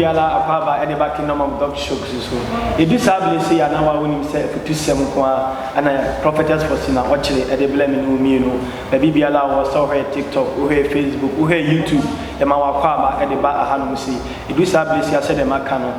biala akwaba ede ba kingdom of God show so edu sablese ya na wa woni se fitusem ko ana Prophetess Faustina Okyere ede bla me no mi no ba biala wo so he TikTok wo he Facebook wo he YouTube e ma wa kwaba ede ba aha no si edu sablese ya se de maka no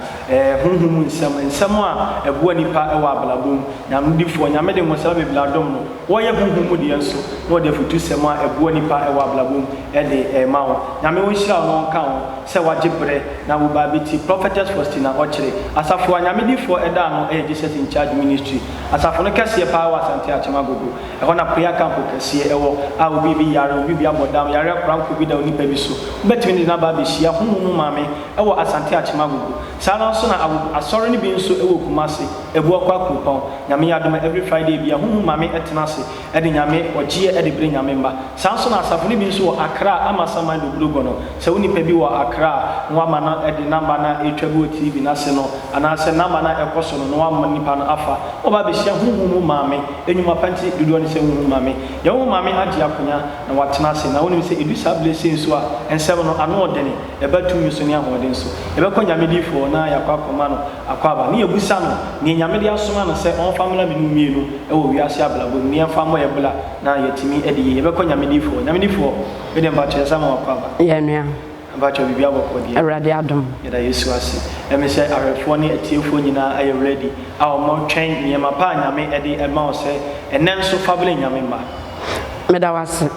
hunhum nsem a ebu anipa e wa ablabom nyamdifo nyamede mo sa be bladom no wo ye hunhum de enso no de fitusem a ebu anipa e wa ablabom ede ma wo nyame wo hira wo ka wo se wajibre na wo ba biti Prophetess Faustina Okyere asafo anyamedifo eda no Jesus in charge ministry asafo no kese pa wa Asante Achema gogo e ho na prayer camp kese e wo a wo bi yare wo bi abodam yare kranko bi da oni pa bi so betimi na ba be hia homu maame e wo Asante Achema gogo sa no so na asori ni bi nso e wo Kumase e bu okwa kupon nyame yadom every Friday bi homu maame etena se e de nyame ogie e de bre nyame mba sa so na asafo ni bi nso wo Accra amasama do blogo no se woni pa bi wo Accra nwama na edi namba na etwabu TV na se no ana se namba na ekoso no nwama nipa no afa oba be hia huhumu maame enyuma panti dudu ne se huhumu maame ye huhumu maame agi akonya na watena se na woni se edu sablese nso a ensem no ano odene e batu yuso ne ahoden so e be konya medifo na yakwa koma no akwaba ne yebusa no ne nyamede asoma no se on family me no mienu e wo wiase ablabo ne famo ye bla na yetimi edi ye be konya medifo nyamedifo be dem ba chesa ma akwaba ye nua bacho bibia bokodi awrade adom yeda Yesu ase eme se arefo ne atiefo nyina aye ready awo mo twen niema pa nyame ede ema o se enen so fable nyame ma meda wase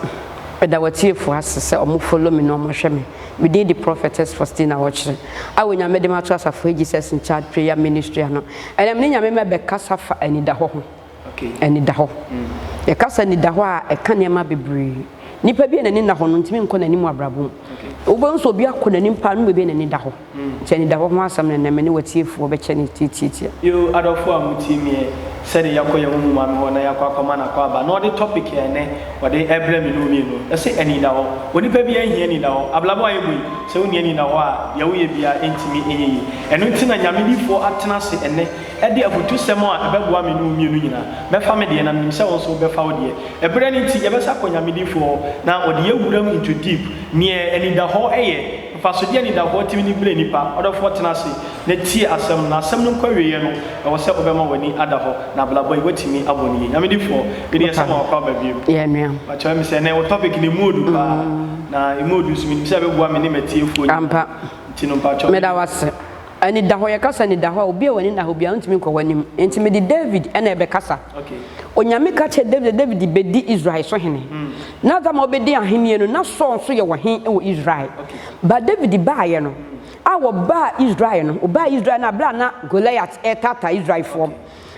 meda watiefo ase se omo follow me no mo hwe me we did the Prophetess Faustina Okyere awo nyame de mato asafo Jesus in charge prayer ministry ano enem ne nyame me be kasa fa ANIDAHO ho okay ANIDAHO ye kasa ANIDAHO a e ka niema bebre nipa bi na ni na ho no ntimi nko na ni mu abrabo obo nso obi akọ na ni mpa no be na ni da ho che ni da ho ho asam na me ne watiefo be che ni titi yo adofo amutimi said yakoye mu ma me ho na yakwa koma na kwa ba no the topic here ne wode ebre me no mi no say ANIDAHO woni pa bi ahia ANIDAHO ablabo ayebui se woni ANIDAHO a ye wo ye bia entimi enyeyi eno ntina nyamedifo atena se ene ede abutu semo a ebeboa me no mi no nyina me fa me de na nim se won so be fa wo de ebre ni nti ye be sa nyamedifo na ode ye wuram into deep near ANIDAHO eye faso dia ANIDAHO timi ni ble nipa odofo tena se na tie asem na asem no kwawe ye no e wo se obema wani adaho na blabo iwatimi aboni nyamedifo be de sama kwa ba bi ye nua ba cha me se na o topic ni mood ba na emodu sumi ni se be bua me ni matiefo ni ampa tino pa cha meda wase ANIDAHO ye kasa ANIDAHO obi e wani na ho bia ntimi kwa wanim entimi di David ena ebe kasa okay onyame ka che David bedi Israel so hene na da ma obedi ahenie no na so ye wo hen e Israel ba David ba ye no awo ba Israel no oba Israel na bla na Goliath tata Israel form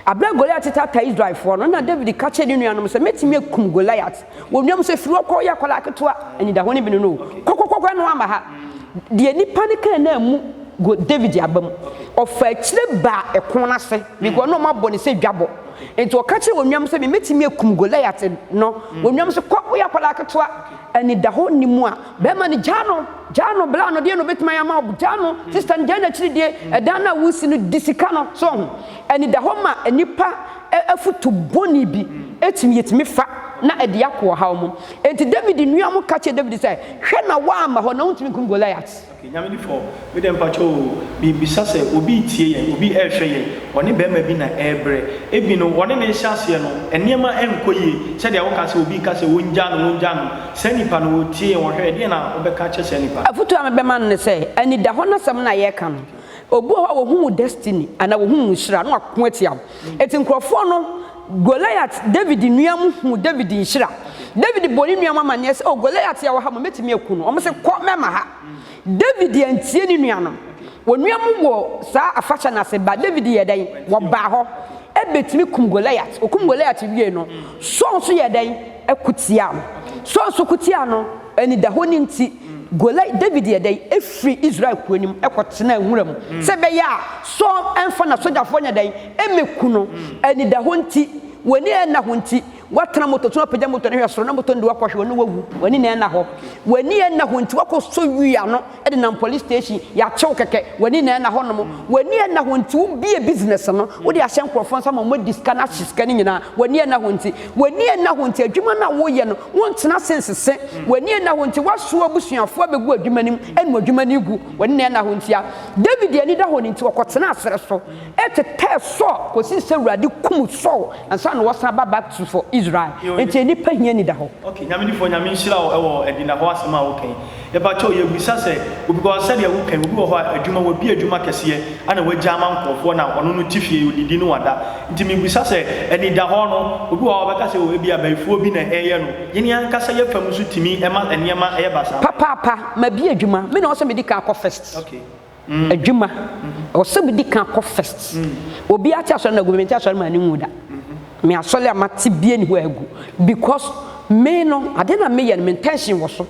abla Goliath tata Israel form no na David ka che ni nuanom se metimi akum Goliath wonwam se firi okọ ya kola ketoa ANIDAHO ne bi no kokokokwa no ama ha de nipa ne kan na mu David abam ofa kire ba ekon na se because no ma boni se dwabo enti o ka kire wonwam se metimi akum Goliath no wonwam se ko ya kola ketoa ANIDAHO ni mu a be ma ni jano bla no de no betima ya ma jano sister njana kire de edan na wusi no disika no so ANIDAHO ma anipa afutu boni bi etimi yetimi fa na ede yakọ ha mu enti David nuam ka che David say hwe na wa ama ho na untimi kum Goliath nyamedifo we dem pacho bi sase obi tie ye obi ehwe ye oni be ma bi na ebre ebi no woni ne hyase no enema enkoye se de wo ka se obi ka se wonja no se nipa no tie wo hwe de na obeka che se nipa afutu am be man ne say ANIDAHO na sam na ye ka no obu wo hu destiny ana wo hu shira no akko atiam eti nkrofo no Goliath David nuam hu David nshira David boni nuam amane se o Goliath ya wo ha metimi eku no o se ko mema ha David antie ni nuam wo nuam wo sa afacha na se ba David ye dan wo ba ho ebetimi kum Goliath okum Goliath wie no so ye dan ekutia so kutia no ANIDAHO ni nti Goliath David ye dan efri Israel kuanim ekotena nwuram se be ya so emfa na sojafo nya dan emeku no ANIDAHO nti woni na ho nti watena moto tuna pagya moto ne hwesoro na moto ndi wakɔhwe woni wawu wani na na ho wani na ho nti wakɔso wia no e de na police station ya kyew keke wani na ho no wani na ho nti wo bie business no wo de ahye nkrofo nsa ma mo diska na hyiska ni nyina wani na ho nti adwuma na wo ye no won tena sensese wani na ho nti waso abusuafo abegu adwuma nim enu adwuma ni gu wani na ho nti a David ANIDAHO ni nti wakɔtena asere so etete so kosi se wurade kum so ansa no wasan ba back to for Israel enti ni pa hia ANIDAHO okay nyame di fo nyame nhyira wo ANIDAHO asema wo kan ye ba cho ye bisa se obi go se de wo kan obi wo ho adwuma wo bi adwuma kese ana wagya ama nkofo na ono no tifie odidi no wada nti mi bisa se ANIDAHO no obi wo ba ka se wo bi abaifuo bi na eye no yeni ankasa ye fam so timi ema eniema eye basa papa ma bi adwuma me na wo se me di ka ko first okay adwuma wo se me di ka ko first obi acha so na government acha ma ni nguda me asole amati bie ni ho agu because me no ade na me ye no intention wo so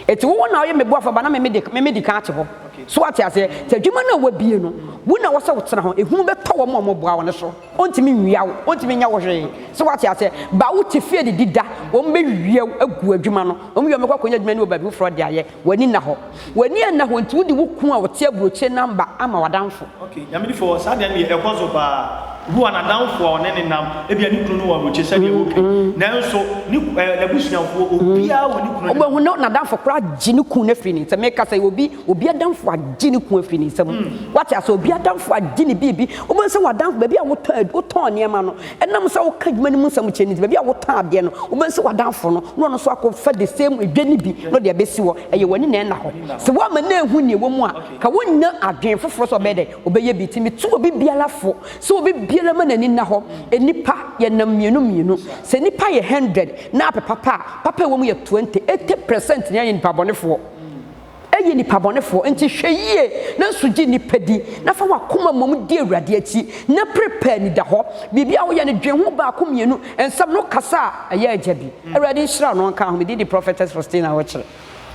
eti wo na ye me boafa ba na me di ka ate ho so ate ase tadwuma na wa bie no wo na wo se wo tena ho ehunu be to wo mo boa wo ne so ontimi nwia wo ontimi nya wo hwe so ate ase ba wo te fie de dida wo mbe wia agu adwuma no wo mwe mekwa konya adwuma ni wo ba bi fro de aye wani na ho nti wo di wo ku a wo te abroche number ama wadanfo okay nyame fo sa de ne ekozo ba hu ana danfo one ne nam e bia ni kunu no wa roche se de wo kan nanso ni na busuafo obia wo ni kunu obo hu na danfo kra gi ni kunu afiri ni se meka say obi adanfo agi ni kunu afiri ni se what ase obi adanfo agi ni bibi obo se wadanfo ba bia wo ton ne ma no enam se wo ka dwuma ni mu sam cheni ba bia wo tan ade no obo se wadanfo no so akọ the same edwani bi no de besi wo eye wani na ho se wo ma na ehu ne wo mu a ka wonya adwen foforo so be de obeye bi timi tu obi biala fo so obi biala ma nani na ho enipa ye nam mienu se nipa ye 100 na papa wo mu ye 20 80% ne nipa bonefo eyi nipa bonefo enti hweyie na sugi nipa di na fa wakoma mom di awurade achi na prepare ni da ho bibia wo ye ne dwen ho ba komienu ensam no kasa aye ajabi awurade nhyira no nka ho me di Prophetess Faustina Okyere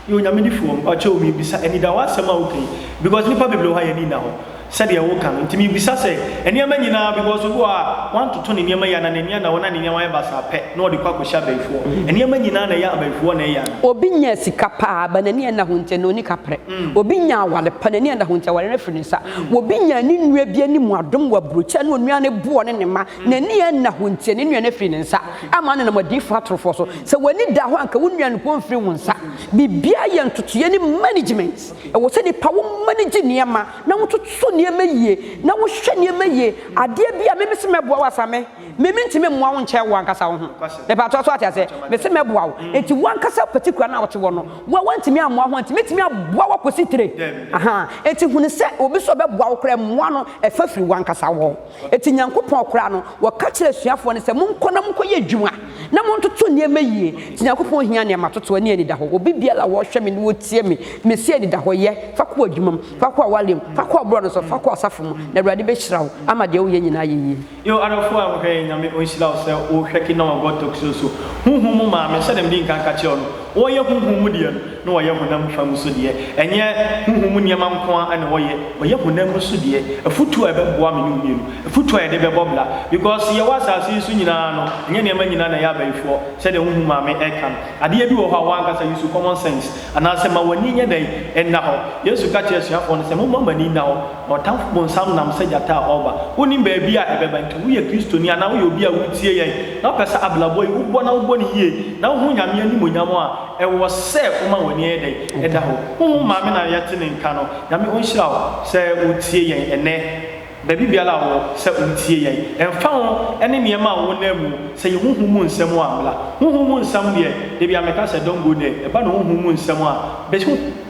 yo nyame di fo acho mi bisa ANIDAHO asema wo kan because nipa bebele ho ya ni na ho said ya wo kan ntimi bisa se eniema nyina because wo a want to turn eniema ya na enia na wona eniema ya basa pe na odi kwa kwhya baifo eniema nyina na ya baifo na ya obi nya sika pa ba na ne na hunte no ni kapre obi nya awale pa na ne na hunte wale na firinsa obi nya ni nua bia ni mu adom wa brocha na onua ne bo ne ma na ne na hunte ne nua na firinsa ama na madi fatrofo so se wani da ho anka wonua ne ko mfiri wonsa bibia ye ntotoye ni management e wo se ni pa wo manage niema na wo toto niema yie na wo hwe niema yie ade bia me se meboa wasame me ntime mmoa wo nche wo ankasa wo ho le pa to so ate ase me se meboa wo enti wo ankasa particular na wo te wo no wo wantimi amoa ho ntime timi aboa wo kosi tire aha enti hunu se obi so beboa wo kra mmoa no e fafiri wo ankasa wo enti nyankopon kra no wo ka kire suafo ne se monko na monko ye adwuma na montoto niema yie ti nyankopon hia ne matoto ani ANIDAHO obi biala wo hwe me no tie me se ANIDAHO ye fa ko adwuma fa ko awalem fa ko abro no so fa ko asafo mu na awurade be hyira wo ama de wo ye nyina ye yo arafo am hwe nyame onhyira wo se wo hweki na wo god talk so huhumu ma me se dem din kan ka che ono wo ye huhumu de no wo ye honam fam so de enye huhumu niema nko ana wo ye honam so de afutu e be boa me ni mienu afutu e de be bobla because ye wasase su nyina no enye niema nyina na ya baifo se de huhumu ma me e kan ade bi wo ho wa ankasa use common sense ana se ma wani nye dai enna ho yesu ka che suafo no se mo mani na ho otam bon sam nam se jata oba woni ba bia e be ban wo ye kristo ni ana wo ye obi a wutie yen na pesa ablabo wo bo na wo bo ni yie na wo nyame ani monyamo a e wo se wo ma wani e dai e da ho wo ma me na yete ne nka no nyame onhyira wo se wo tie yen ene baby biala wo se untie yen emfa ho ene niema wo na mu se ye huhumu nsem amla huhumu nsem de bia meka se don go there e ba no huhumu nsem a be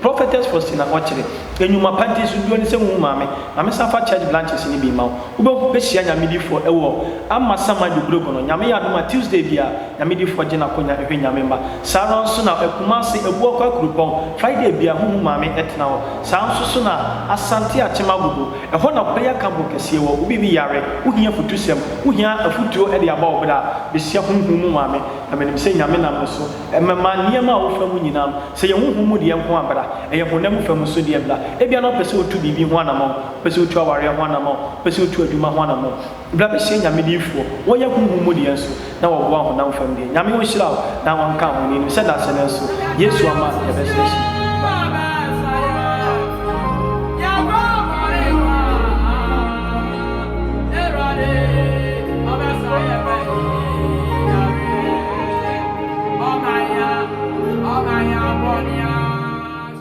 Prophetess Faustina Okyere enyuma panti su duo ni se hu maame safa church branches ni bi ma wo be hia nyame di fo ewo amma sama de grogo no nyame ya no Tuesday bia nyame di fo gina konya ehwe nyame mba saron so na ekuma se ebu okwa kurupon Friday bia hu maame etna wo san so na asante achema gugu eho na prayer camp kɛseɛ wɔ obi bi yare wohia futusɛm wohia afutuo de aba wo bra besia honhom mu maame na menim sɛ nyame nam no so ɛmɛma nneɛma a wofa mu nyinaa sɛ yɛ honhom mu deɛ nko abra ɛyɛ honam fa mu so deɛ bra ebia na ɔpɛ sɛ wotu biribi ho anama ɔpɛ sɛ wotu awareɛ ho anama ɔpɛ sɛ wotu adwuma ho anama bra bɛhyɛ nyame diifoɔ wɔyɛ honhom mu deɛ nso na wɔboa honam fam deɛ nyame wɔhyira wo na wɔnka ho ni sɛ da sɛ no nso yesu ama yɛbɛsɛ hyi Oh my,